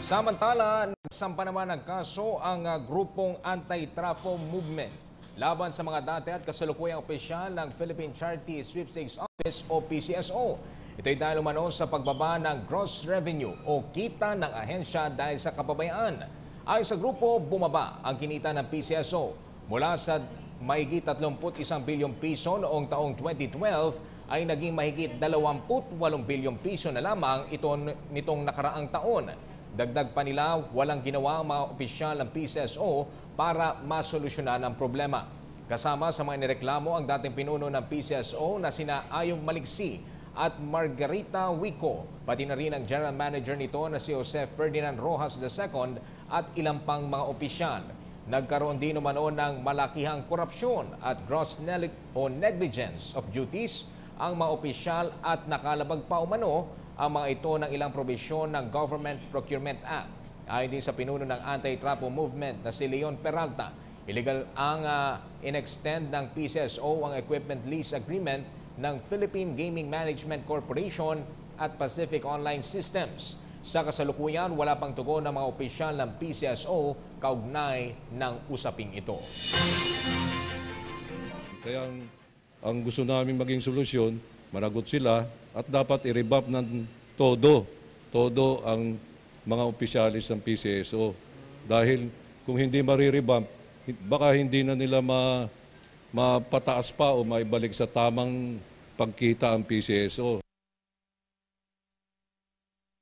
Samantala, nagsampa naman ng kaso ang grupong Anti-Trafo Movement laban sa mga dati at kasalukuyang opisyal ng Philippine Charity Sweepstakes Office o PCSO. Ito'y dahil umano sa pagbaba ng gross revenue o kita ng ahensya dahil sa kapabayaan. Ayon sa grupo, bumaba ang kinita ng PCSO mula sa mahigit 31 bilyong piso noong taong 2012 ay naging mahigit 28 bilyong piso na lamang ito nitong nakaraang taon. Dagdag pa nila, walang ginawa ang mga opisyal ng PCSO para masolusyonan ang problema. Kasama sa mga nireklamo ang dating pinuno ng PCSO na sina Ayong Maliksi at Margarita Wico, pati na rin ang general manager nito na si Jose Ferdinand Rojas II at ilang pang mga opisyal. Nagkaroon din umano ng malakihang korupsyon at gross negligence of duties ang mga opisyal at nakalabag pa umano ang mga ito ng ilang probisyon ng Government Procurement Act. Ayon din sa pinuno ng Anti-Trafo Movement na si Leon Peralta, illegal ang in-extend ng PCSO ang equipment lease agreement ng Philippine Gaming Management Corporation at Pacific Online Systems. Sa kasalukuyan, wala pang tugon ng mga opisyal ng PCSO kaugnay ng usaping ito. Kaya ang gusto namin maging solusyon, managot sila at dapat i-revamp ng todo ang mga opisyalis ng PCSO. Dahil kung hindi marirevamp, baka hindi na nila mapataas pa o maibalik sa tamang pagkita ang PCSO.